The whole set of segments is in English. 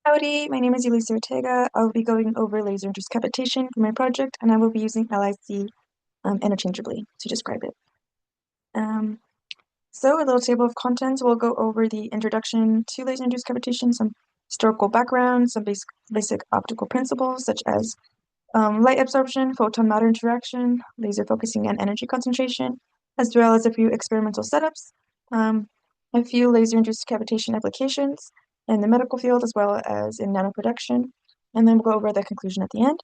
Howdy, my name is Yulissa Ortega. I'll be going over laser-induced cavitation for my project, and I will be using LIC interchangeably to describe it. So a little table of contents, we'll go over the introduction to laser-induced cavitation, some historical background, some basic optical principles such as light absorption, photon-matter interaction, laser focusing and energy concentration, as well as a few experimental setups, a few laser-induced cavitation applications in the medical field as well as in nanoproduction, and then we'll go over the conclusion at the end.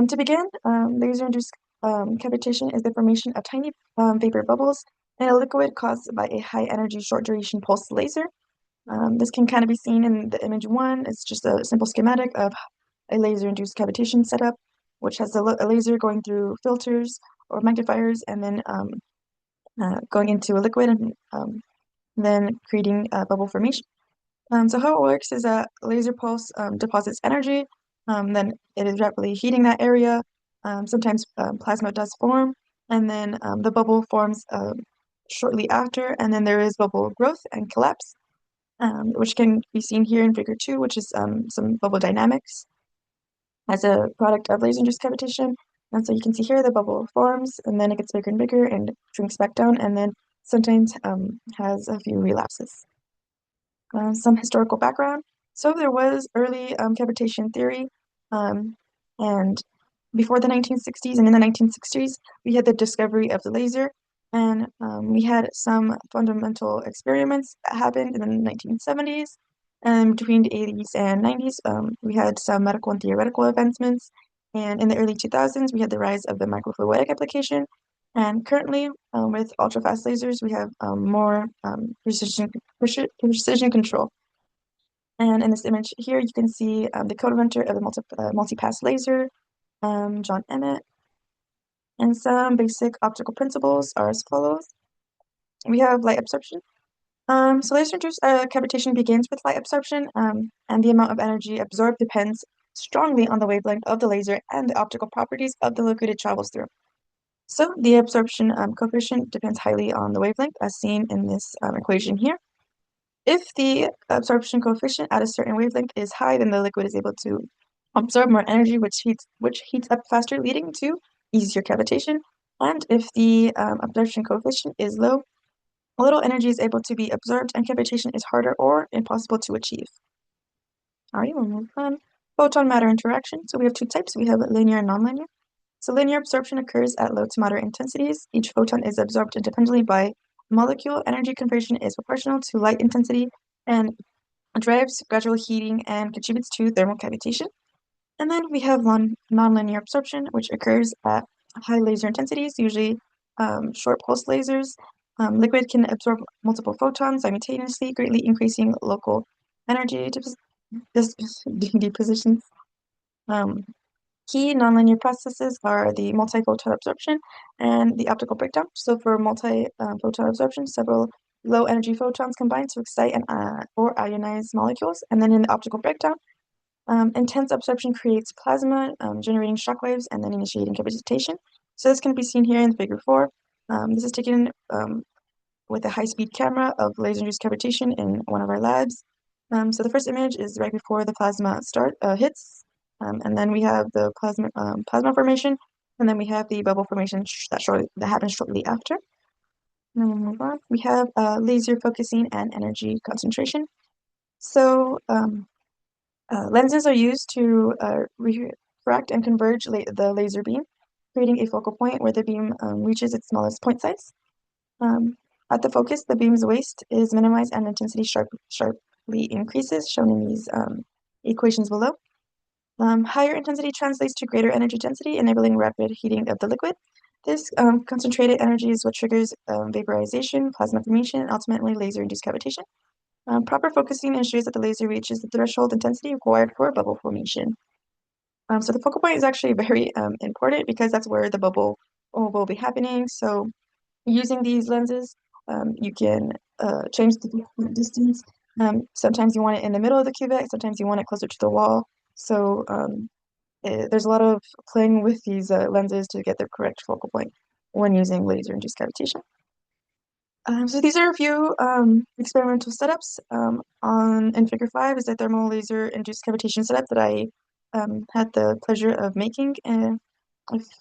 To begin, laser-induced cavitation is the formation of tiny vapor bubbles in a liquid caused by a high-energy short-duration pulse laser. This can kind of be seen in the image 1. It's just a simple schematic of a laser-induced cavitation setup, which has a laser going through filters or magnifiers and then going into a liquid and then creating a bubble formation. So how it works is that laser pulse deposits energy, then it is rapidly heating that area. Sometimes plasma does form, and then the bubble forms shortly after, and then there is bubble growth and collapse, which can be seen here in figure 2, which is some bubble dynamics as a product of laser-induced cavitation. And so you can see here the bubble forms, and then it gets bigger and bigger and shrinks back down, and then sometimes has a few relapses. Some historical background. So there was early cavitation theory, and before the 1960s and in the 1960s, we had the discovery of the laser, and we had some fundamental experiments that happened in the 1970s. And between the 80s and 90s, we had some medical and theoretical advancements. And in the early 2000s, we had the rise of the microfluidic application. And currently, with ultra-fast lasers, we have more precision control. And in this image here, you can see the co-inventor of the multi-pass laser, John Emmett. And some basic optical principles are as follows. We have light absorption. So laser-induced cavitation begins with light absorption, and the amount of energy absorbed depends strongly on the wavelength of the laser and the optical properties of the liquid it travels through. So the absorption coefficient depends highly on the wavelength, as seen in this equation here. If the absorption coefficient at a certain wavelength is high, then the liquid is able to absorb more energy, which heats up faster, leading to easier cavitation. And if the absorption coefficient is low, little energy is able to be absorbed, and cavitation is harder or impossible to achieve. All right, we'll move on. Photon-matter interaction. So we have two types. We have linear and nonlinear. So linear absorption occurs at low to moderate intensities. Each photon is absorbed independently by molecule. Energy conversion is proportional to light intensity and drives gradual heating and contributes to thermal cavitation. And then we have nonlinear absorption, which occurs at high laser intensities, usually short pulse lasers. Liquid can absorb multiple photons simultaneously, greatly increasing local energy depositions. Key nonlinear processes are the multi-photon absorption and the optical breakdown. So for multi-photon absorption, several low-energy photons combine to excite or ionize molecules. And then in the optical breakdown, intense absorption creates plasma, generating shockwaves and then initiating cavitation. So this can be seen here in figure 4. This is taken with a high-speed camera of laser-induced cavitation in one of our labs. So the first image is right before the plasma hits. And then we have the plasma formation, and then we have the bubble formation that happens shortly after. And then we'll move on. We have laser focusing and energy concentration. So lenses are used to refract and converge the laser beam, creating a focal point where the beam reaches its smallest point size. At the focus, the beam's waste is minimized and intensity sharply increases, shown in these equations below. Higher intensity translates to greater energy density, enabling rapid heating of the liquid. This concentrated energy is what triggers vaporization, plasma formation, and ultimately laser-induced cavitation. Proper focusing ensures that the laser reaches the threshold intensity required for bubble formation. So the focal point is actually very important because that's where the bubble will be happening. So using these lenses, you can change the distance. Sometimes you want it in the middle of the cuvette, sometimes you want it closer to the wall. So there's a lot of playing with these lenses to get the correct focal point when using laser-induced cavitation. So these are a few experimental setups. In Figure 5 is a thermal laser induced cavitation setup that I had the pleasure of making a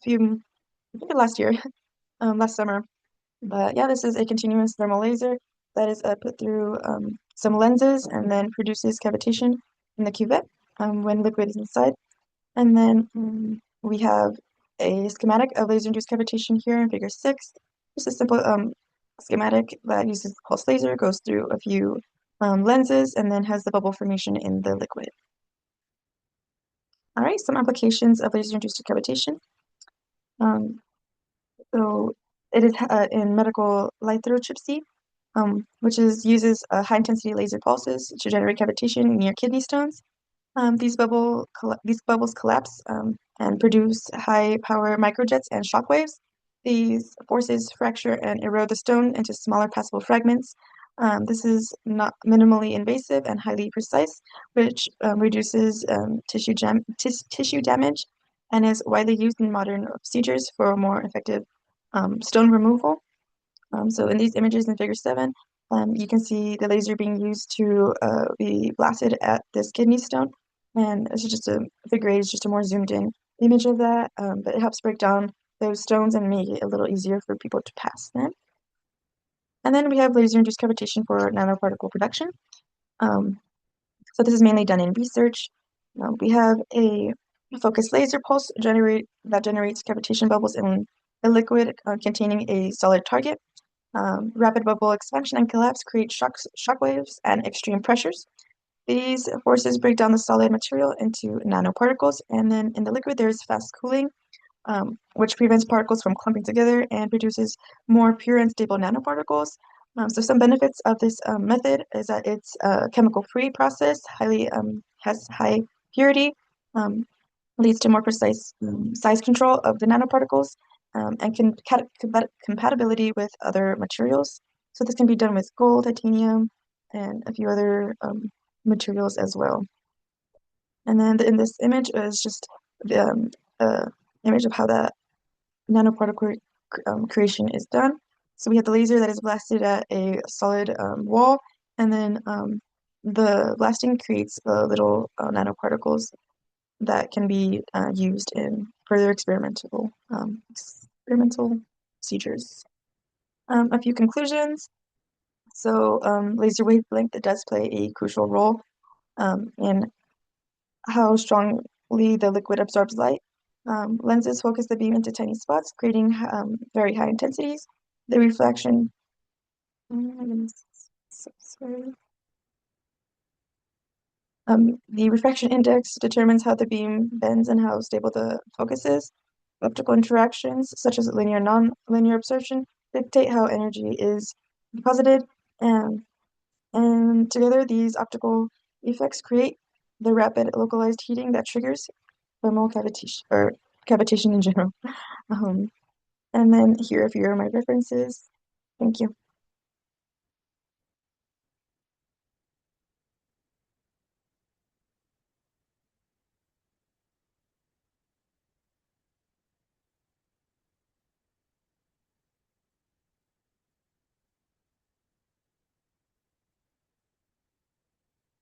few, I think last year, last summer. But yeah, this is a continuous thermal laser that is put through some lenses and then produces cavitation in the cuvette when liquid is inside. And then we have a schematic of laser-induced cavitation here in Figure 6. Just a simple schematic that uses the pulse laser, goes through a few lenses, and then has the bubble formation in the liquid. All right, some applications of laser-induced cavitation. Um, so it is in medical lithotripsy, uses high-intensity laser pulses to generate cavitation near kidney stones. These bubbles collapse and produce high-power microjets and shockwaves. These forces fracture and erode the stone into smaller passable fragments. This is not minimally invasive and highly precise, which reduces tissue damage and is widely used in modern procedures for more effective stone removal. So in these images in Figure 7, you can see the laser being used to be blasted at this kidney stone. And this is just Figure 8 is just a more zoomed in image of that, but it helps break down those stones and make it a little easier for people to pass them. And then we have laser-induced cavitation for nanoparticle production. So this is mainly done in research. We have a focused laser pulse that generates cavitation bubbles in a liquid containing a solid target. Rapid bubble expansion and collapse create shock waves and extreme pressures. These forces break down the solid material into nanoparticles, and then in the liquid there's fast cooling, which prevents particles from clumping together and produces more pure and stable nanoparticles. So some benefits of this method is that it's a chemical-free process, has high purity, um, leads to more precise size control of the nanoparticles, and compatibility with other materials. So this can be done with gold, titanium, and a few other materials as well. And then in this image is just the image of how that nanoparticle creation is done. So we have the laser that is blasted at a solid wall, and then the blasting creates little nanoparticles that can be used in further experimental procedures. A few conclusions. So laser wavelength does play a crucial role in how strongly the liquid absorbs light. Lenses focus the beam into tiny spots, creating very high intensities. The reflection, sorry. The refraction index determines how the beam bends and how stable the focus is. Optical interactions, such as linear and non-linear absorption, dictate how energy is deposited, and together these optical effects create the rapid localized heating that triggers thermal cavitation, or cavitation in general. And then here are my references. Thank you.